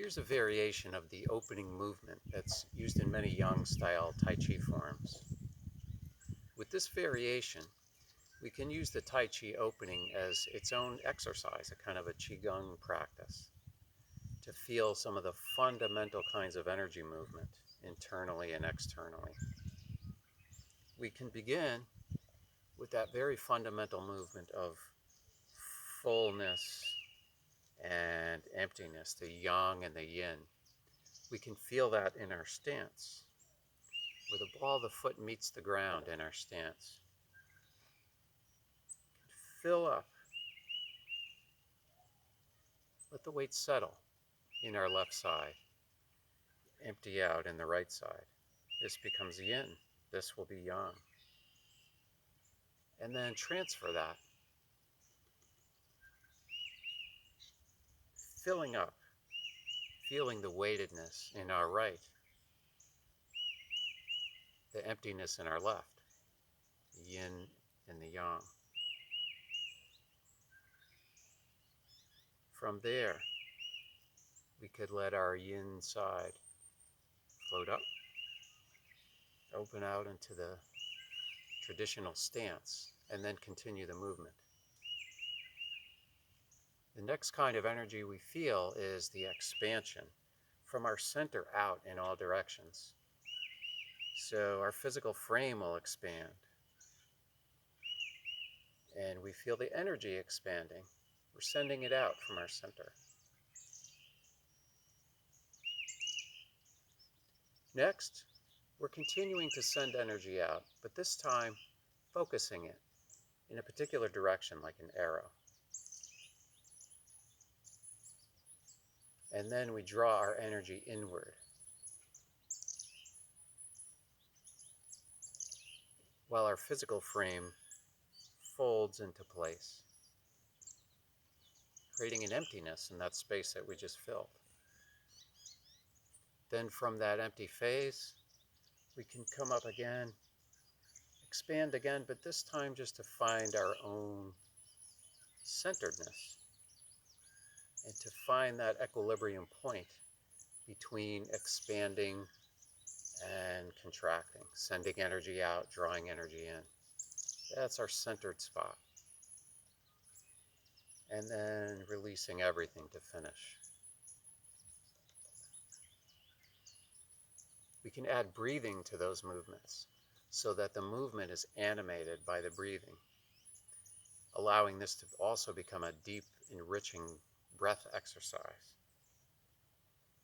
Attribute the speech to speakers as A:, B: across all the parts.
A: Here's a variation of the opening movement that's used in many Yang-style Tai Chi forms. With this variation, we can use the Tai Chi opening as its own exercise, a kind of a Qigong practice, to feel some of the fundamental kinds of energy movement, internally and externally. We can begin with that very fundamental movement of fullness and emptiness, the yang and the yin. We can feel that in our stance, where the ball of the foot meets the ground in our stance. Fill up. Let the weight settle in our left side. Empty out in the right side. This becomes yin. This will be yang. And then transfer that. Filling up. Feeling the weightedness in our right. The emptiness in our left. The yin and the yang. From there, we could let our yin side float up, open out into the traditional stance, and then continue the movement. The next kind of energy we feel is the expansion from our center out in all directions. So our physical frame will expand, and we feel the energy expanding. We're sending it out from our center. Next, we're continuing to send energy out, but this time focusing it in a particular direction, like an arrow. And then we draw our energy inward. While our physical frame folds into place, creating an emptiness in that space that we just filled. Then from that empty phase, we can come up again, expand again, but this time just to find our own centeredness and to find that equilibrium point between expanding and contracting, sending energy out, drawing energy in. That's our centered spot. And then releasing everything to finish. We can add breathing to those movements so that the movement is animated by the breathing, allowing this to also become a deep, enriching breath exercise.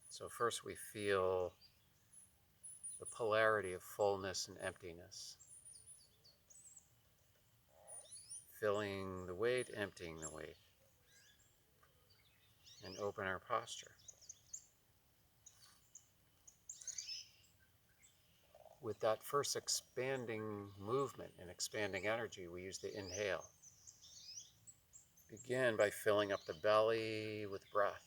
A: So first we feel the polarity of fullness and emptiness. Filling the weight, emptying the weight. And open our posture. With that first expanding movement and expanding energy, we use the inhale. Begin by filling up the belly with breath.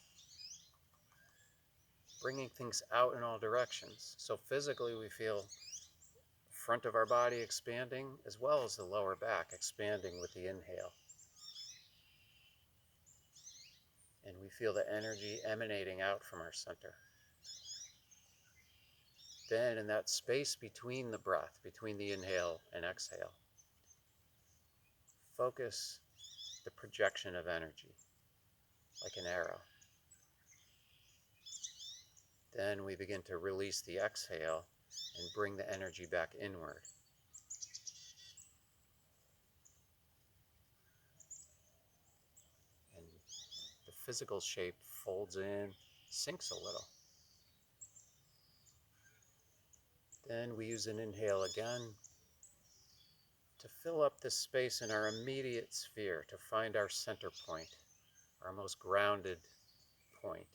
A: Bringing things out in all directions. So physically we feel the front of our body expanding as well as the lower back expanding with the inhale. And we feel the energy emanating out from our center. Then in that space between the breath, between the inhale and exhale, focus the projection of energy like an arrow. Then we begin to release the exhale and bring the energy back inward. And the physical shape folds in, sinks a little. Then we use an inhale again to fill up the space in our immediate sphere, to find our center point, our most grounded point,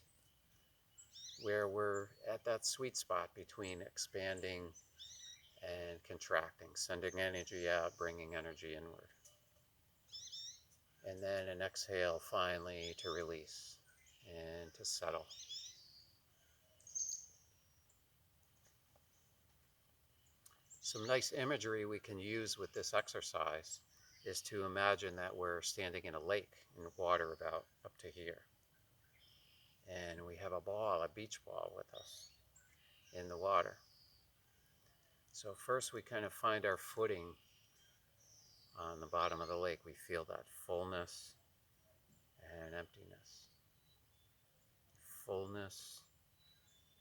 A: where we're at that sweet spot between expanding and contracting, sending energy out, bringing energy inward. And then an exhale finally to release and to settle. Some nice imagery we can use with this exercise is to imagine that we're standing in a lake in water about up to here. And we have a ball, a beach ball with us in the water. So first we kind of find our footing on the bottom of the lake. We feel that fullness and emptiness. Fullness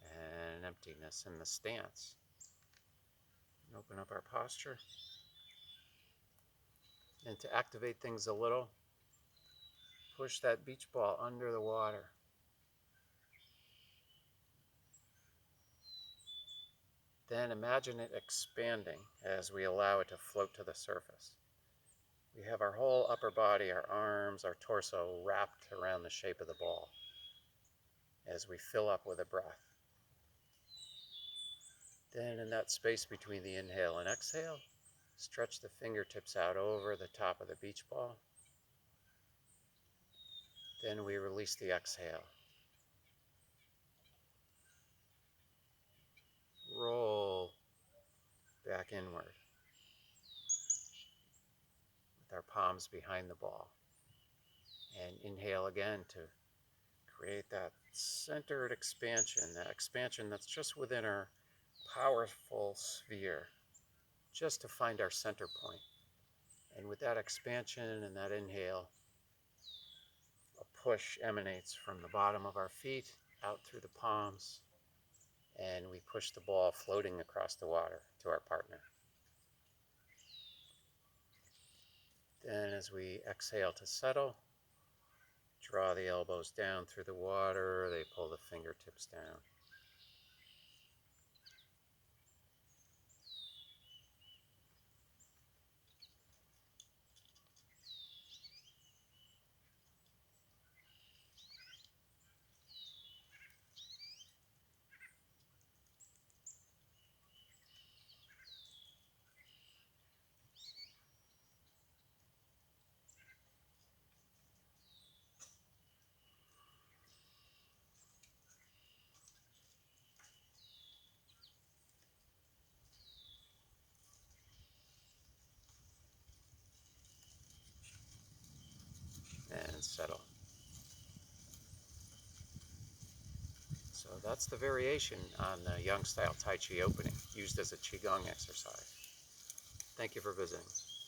A: and emptiness in the stance. And open up our posture. And to activate things a little, push that beach ball under the water. Then imagine it expanding as we allow it to float to the surface. We have our whole upper body, our arms, our torso wrapped around the shape of the ball as we fill up with a breath. Then in that space between the inhale and exhale, stretch the fingertips out over the top of the beach ball. Then we release the exhale. Roll back inward with our palms behind the ball. And inhale again to create that centered expansion, that expansion that's just within our powerful sphere, just to find our center point. And with that expansion and that inhale, a push emanates from the bottom of our feet out through the palms, and we push the ball floating across the water to our partner. Then as we exhale to settle, draw the elbows down through the water, they pull the fingertips down. And settle. So that's the variation on the Young style Tai Chi opening, used as a Qigong exercise. Thank you for visiting.